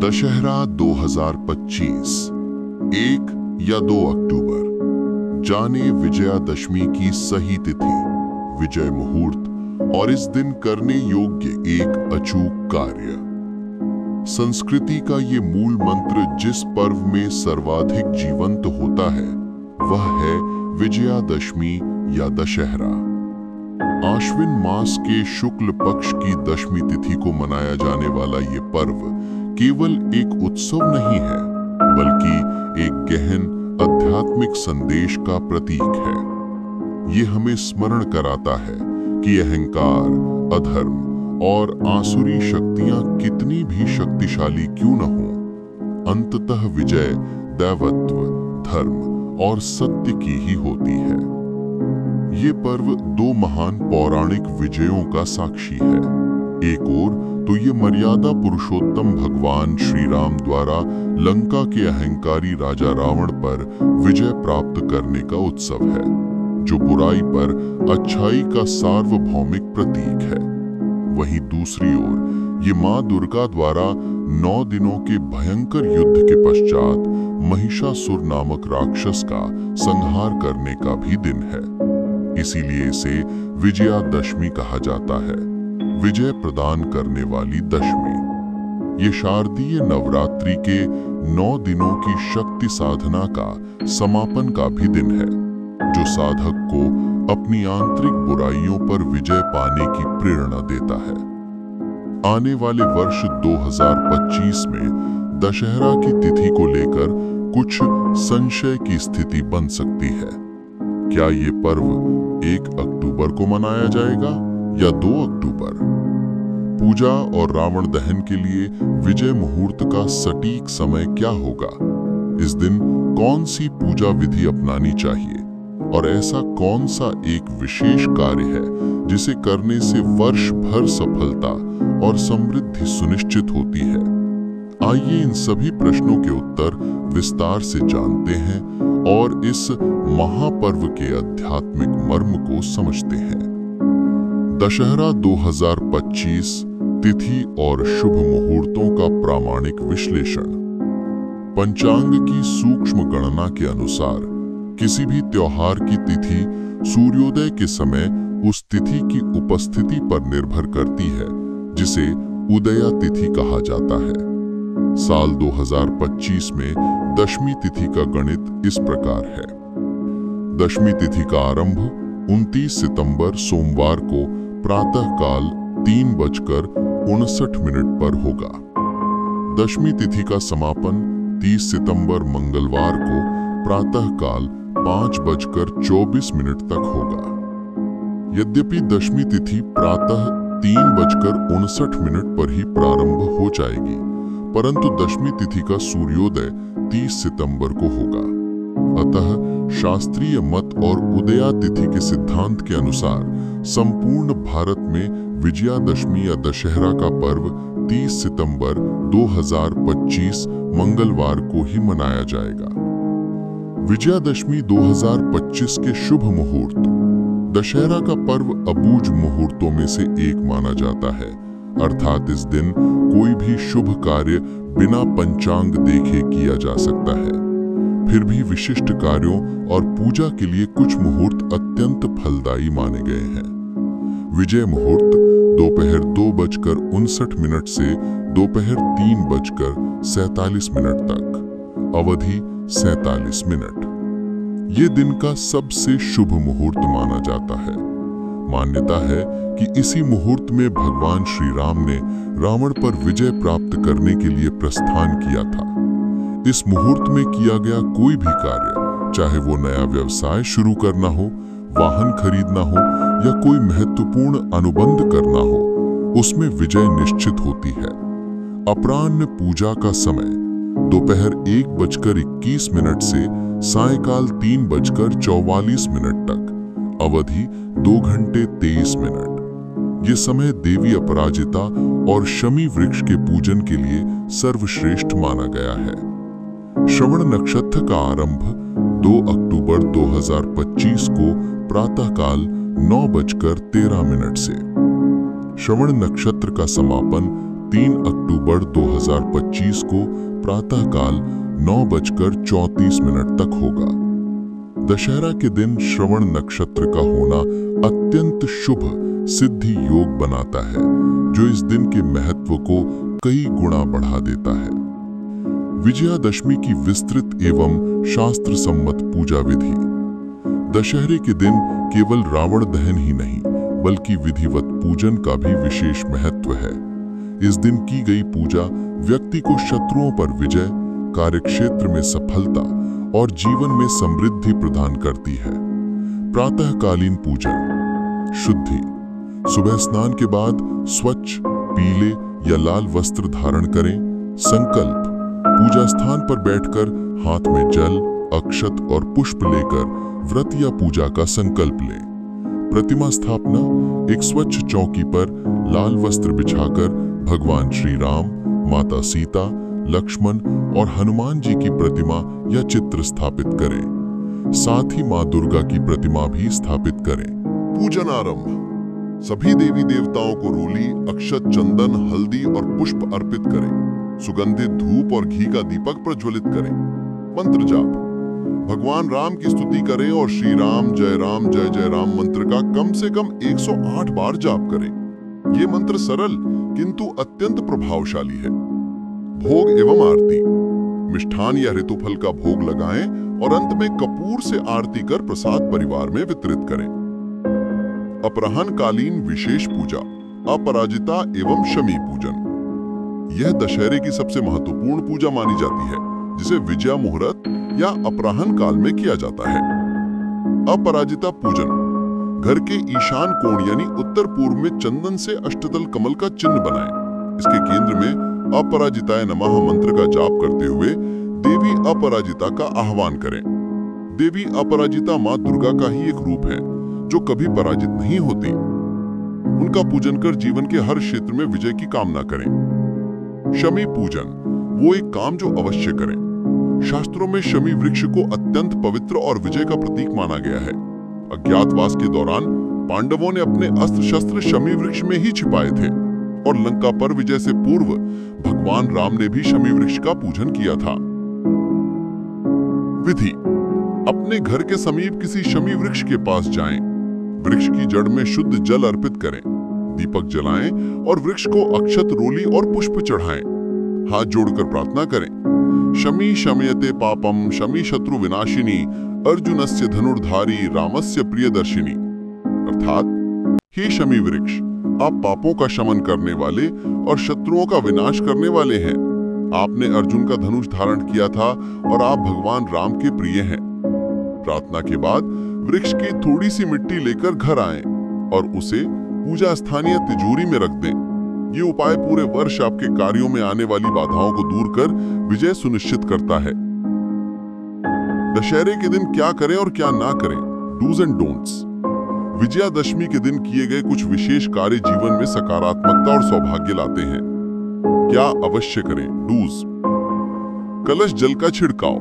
दशहरा 2025 1 या 2 अक्टूबर। जाने विजयादशमी की सही तिथि, विजय मुहूर्त और इस दिन करने योग्य एक अचूक कार्य। संस्कृति का ये मूल मंत्र जिस पर्व में सर्वाधिक जीवंत होता है वह है विजयादशमी या दशहरा। आश्विन मास के शुक्ल पक्ष की दशमी तिथि को मनाया जाने वाला ये पर्व केवल एक उत्सव नहीं है, बल्कि एक गहन आध्यात्मिक संदेश का प्रतीक है। ये हमें स्मरण कराता है कि अहंकार, अधर्म और आसुरी शक्तियां कितनी भी शक्तिशाली क्यों न हो, अंततः विजय दैवत्व, धर्म और सत्य की ही होती है। ये पर्व दो महान पौराणिक विजयों का साक्षी है। एक ओर तो ये मर्यादा पुरुषोत्तम भगवान श्री राम द्वारा लंका के अहंकारी राजा रावण पर विजय प्राप्त करने का उत्सव है, जो बुराई पर अच्छाई का सार्वभौमिक प्रतीक है। वहीं दूसरी ओर ये मां दुर्गा द्वारा 9 दिनों के भयंकर युद्ध के पश्चात महिषासुर नामक राक्षस का संहार करने का भी दिन है। इसीलिए इसे विजयादशमी कहा जाता है, विजय प्रदान करने वाली दशमी। ये शारदीय नवरात्रि के 9 दिनों की शक्ति साधना का समापन का भी दिन है, जो साधक को अपनी आंतरिक बुराइयों पर विजय पाने की प्रेरणा देता है। आने वाले वर्ष 2025 में दशहरा की तिथि को लेकर कुछ संशय की स्थिति बन सकती है। क्या ये पर्व 1 अक्टूबर को मनाया जाएगा या 2 अक्टूबर? पूजा और रावण दहन के लिए विजय मुहूर्त का सटीक समय क्या होगा? इस दिन कौन सी पूजा विधि अपनानी चाहिए और ऐसा कौन सा एक विशेष कार्य है जिसे करने से वर्ष भर सफलता और समृद्धि सुनिश्चित होती है? आइए इन सभी प्रश्नों के उत्तर विस्तार से जानते हैं और इस महापर्व के आध्यात्मिक मर्म को समझते हैं। दशहरा 2025 तिथि और शुभ मुहूर्तों का प्रामाणिक विश्लेषण। पंचांग की सूक्ष्म गणना के अनुसार किसी भी त्योहार की तिथि सूर्योदय के समय उस तिथि की उपस्थिति पर निर्भर करती है, जिसे उदया तिथि कहा जाता है। साल 2025 में दशमी तिथि का गणित इस प्रकार है। दशमी तिथि का आरंभ 29 सितंबर सोमवार को प्रातःकाल 3:59 पर होगा। दशमी तिथि का समापन 30 सितंबर मंगलवार को प्रातःकाल 5:24 तक होगा। यद्यपि दशमी तिथि प्रातः 3:59 पर ही प्रारंभ हो जाएगी, परंतु दशमी तिथि का सूर्योदय 30 सितंबर को होगा। अतः शास्त्रीय मत और उदया तिथि के सिद्धांत के अनुसार संपूर्ण भारत में विजयादशमी या दशहरा का पर्व 30 सितंबर 2025 मंगलवार को ही मनाया जाएगा। विजयादशमी 2025 के शुभ मुहूर्त। दशहरा का पर्व अबूझ मुहूर्तों में से एक माना जाता है, अर्थात इस दिन कोई भी शुभ कार्य बिना पंचांग देखे किया जा सकता है। फिर भी विशिष्ट कार्यों और पूजा के लिए कुछ मुहूर्त अत्यंत फलदायी माने गए हैं। विजय मुहूर्त दोपहर 2:59 से दोपहर 3:47 तक, अवधि 47 मिनट। ये दिन का सबसे शुभ मुहूर्त माना जाता है। मान्यता है कि इसी मुहूर्त में भगवान श्री राम ने रावण पर विजय प्राप्त करने के लिए प्रस्थान किया था। इस मुहूर्त में किया गया कोई भी कार्य, चाहे वो नया व्यवसाय शुरू करना हो, वाहन खरीदना हो या कोई महत्वपूर्ण अनुबंध करना हो, उसमें विजय निश्चित होती है। अपराह्न पूजा का समय दोपहर 1:21 से सायंकाल 3:44 तक, अवधि 2 घंटे 23 मिनट। ये समय देवी अपराजिता और शमी वृक्ष के पूजन के लिए सर्वश्रेष्ठ माना गया है। श्रवण नक्षत्र का आरंभ 2 अक्टूबर 2025 को प्रातःकाल 9:13 से, श्रवण नक्षत्र का समापन 3 अक्टूबर 2025 को प्रातःकाल 9:34 तक होगा। दशहरा के दिन श्रवण नक्षत्र का होना अत्यंत शुभ सिद्धि योग बनाता है, जो इस दिन के महत्व को कई गुना बढ़ा देता है। विजयादशमी की विस्तृत एवं शास्त्र सम्मत पूजा विधि। दशहरे के दिन केवल रावण दहन ही नहीं, बल्कि विधिवत पूजन का भी विशेष महत्व है। इस दिन की गई पूजा व्यक्ति को शत्रुओं पर विजय, कार्यक्षेत्र में सफलता और जीवन में समृद्धि प्रदान करती है। प्रातःकालीन पूजन। शुद्धि। सुबह स्नान के बाद स्वच्छ पीले या लाल वस्त्र धारण करें। संकल्प। पूजा स्थान पर बैठकर हाथ में जल, अक्षत और पुष्प लेकर व्रत या पूजा का संकल्प लें। प्रतिमा स्थापना। एक स्वच्छ चौकी पर लाल वस्त्र बिछाकर भगवान श्री राम, माता सीता, लक्ष्मण और हनुमान जी की प्रतिमा या चित्र स्थापित करें। साथ ही मां दुर्गा की प्रतिमा भी स्थापित करें। पूजन आरंभ। सभी देवी देवताओं को रोली, अक्षत, चंदन, हल्दी और पुष्प अर्पित करें। सुगंधित धूप और घी का दीपक प्रज्वलित करें। मंत्र जाप। भगवान राम की स्तुति करें और श्री राम जय जय राम मंत्र का कम से कम 108 बार जाप करें। ये मंत्र सरल किंतु अत्यंत प्रभावशाली है। भोग एवं आरती। मिष्ठान या ऋतुफल का भोग लगाएं और अंत में कपूर से आरती कर प्रसाद परिवार में वितरित करें। अपराह्न कालीन विशेष पूजा। अपराजिता एवं शमी पूजन। यह दशहरे की सबसे महत्वपूर्ण पूजा मानी जाती है, जिसे विजया मुहूर्त या अपराह्न काल में किया जाता है। अपराजिता पूजन। घर के ईशान कोण यानी उत्तर पूर्व में चंदन से अष्टदल कमल का चिन्ह बनाएं। इसके केंद्र में अपराजिताय नमः मंत्र का जाप करते हुए देवी अपराजिता का आह्वान करें। देवी अपराजिता मां दुर्गा का ही एक रूप है, जो कभी पराजित नहीं होती। उनका पूजन कर जीवन के हर क्षेत्र में विजय की कामना करें। शमी पूजन। वो एक काम जो अवश्य करें। शास्त्रों में शमी वृक्ष को अत्यंत पवित्र और विजय का प्रतीक माना गया है। अज्ञातवास के दौरान पांडवों ने अपने अस्त्र शस्त्र शमी वृक्ष में ही छिपाए थे और लंका पर विजय से पूर्व भगवान राम ने भी शमी वृक्ष का पूजन किया था। विधि। अपने घर के समीप किसी शमी वृक्ष के पास जाएं। वृक्ष की जड़ में शुद्ध जल अर्पित करें, दीपक जलाएं और वृक्ष को अक्षत, रोली और पुष्प चढ़ाएं। हाथ जोड़कर प्रार्थना करें। शमी शमयते पापम शमी शत्रु विनाशिनी अर्जुनस्य धनुर्धारी रामस्य प्रियदर्शिनी। अर्थात, हे शमी वृक्ष, आप पापों का शमन करने वाले और शत्रुओं का विनाश करने वाले हैं। आपने अर्जुन का धनुष धारण किया था और आप भगवान राम के प्रिय हैं। प्रार्थना के बाद वृक्ष की थोड़ी सी मिट्टी लेकर घर आएं और उसे पूजा स्थान या तिजोरी में रख दें। ये उपाय पूरे वर्ष आपके कार्यों में आने वाली बाधाओं को दूर कर विजय सुनिश्चित करता है। दशहरे के दिन क्या करें और क्या ना करें। Dos and don'ts. विजयादशमी के दिन किए गए कुछ विशेष कार्य जीवन में सकारात्मकता और सौभाग्य लाते हैं। क्या अवश्य करें। डूज। कलश जल का छिड़काव।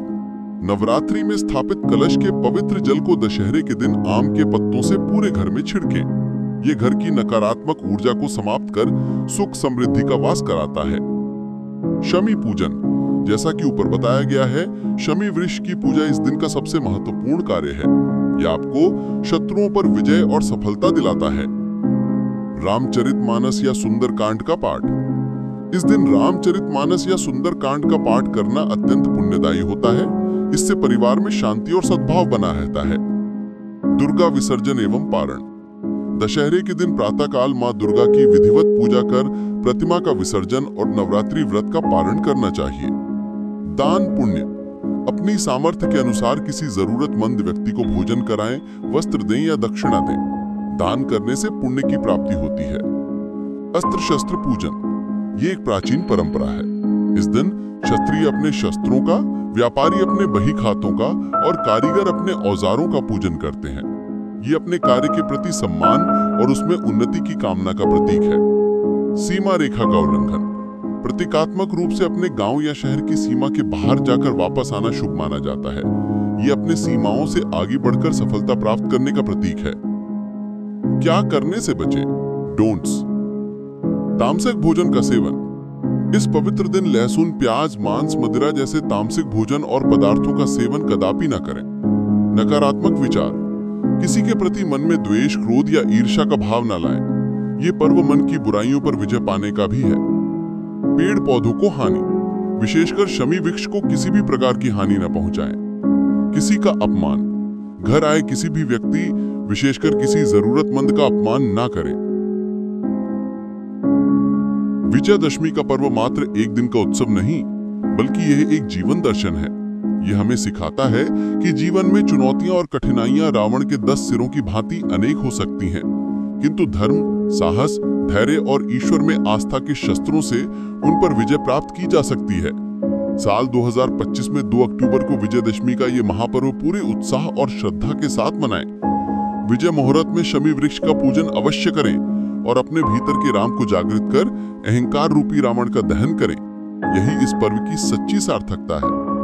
नवरात्रि में स्थापित कलश के पवित्र जल को दशहरे के दिन आम के पत्तों से पूरे घर में छिड़कें। ये घर की नकारात्मक ऊर्जा को समाप्त कर सुख समृद्धि का वास कराता है। शमी पूजन। जैसा कि ऊपर बताया गया है, शमी वृक्ष की पूजा इस दिन का सबसे महत्वपूर्ण कार्य है। यह आपको शत्रुओं पर विजय और सफलता दिलाता है। रामचरितमानस या सुंदरकांड का पाठ। इस दिन रामचरितमानस या सुंदरकांड का पाठ करना अत्यंत पुण्यदायी होता है। इससे परिवार में शांति और सद्भाव बना रहता है। दुर्गा विसर्जन एवं पारण। दशहरे के दिन प्रातःकाल मां दुर्गा की विधिवत पूजा कर प्रतिमा का विसर्जन और नवरात्रि व्रत का पारण करना चाहिए। दान पुण्य। अपनी सामर्थ्य के अनुसार किसी जरूरतमंद व्यक्ति को भोजन कराएं, वस्त्र दें या दक्षिणा दें। दान करने से पुण्य की प्राप्ति होती है। अस्त्र शस्त्र पूजन। ये एक प्राचीन परंपरा है। इस दिन क्षत्रिय अपने शस्त्रों का, व्यापारी अपने बही खातों का और कारीगर अपने औजारों का पूजन करते हैं। ये अपने कार्य के प्रति सम्मान और उसमें उन्नति की कामना का प्रतीक है। सीमा रेखा का उल्लंघन। प्रतीकात्मक रूप से अपने गांव या शहर की सीमा के बाहर जाकर वापस आना शुभ माना जाता है। ये अपने सीमाओं से आगे बढ़कर सफलता प्राप्त करने का प्रतीक है। क्या करने से बचें। डोंट्स। तामसिक भोजन का सेवन। इस पवित्र दिन लहसुन, प्याज, मांस, मदिरा जैसे तामसिक भोजन और पदार्थों का सेवन कदापि न करें। नकारात्मक विचार, किसी के प्रति मन में द्वेष, क्रोध या ईर्ष्या का भाव न लाएं। ये पर्व मन की बुराइयों पर विजय पाने का भी है। पेड़ पौधों को हानि, विशेषकर शमी वृक्ष को किसी भी प्रकार की हानि न पहुंचाएं। किसी का अपमान, घर आए किसी भी व्यक्ति, विशेषकर किसी जरूरतमंद का अपमान ना करें। विजयादशमी का पर्व मात्र एक दिन का उत्सव नहीं, बल्कि यह एक जीवन दर्शन है। यह हमें सिखाता है कि जीवन में चुनौतियां और कठिनाइयां रावण के 10 सिरों की भांति अनेक हो सकती हैं, किंतु धर्म, साहस, धैर्य और ईश्वर में आस्था के शस्त्रों से उन पर विजय प्राप्त की जा सकती है। साल 2025 में 2 अक्टूबर को विजयदशमी का ये महापर्व पूरे उत्साह और श्रद्धा के साथ मनाएं। विजय मुहूर्त में शमी वृक्ष का पूजन अवश्य करें और अपने भीतर के राम को जागृत कर अहंकार रूपी रावण का दहन करें। यही इस पर्व की सच्ची सार्थकता है।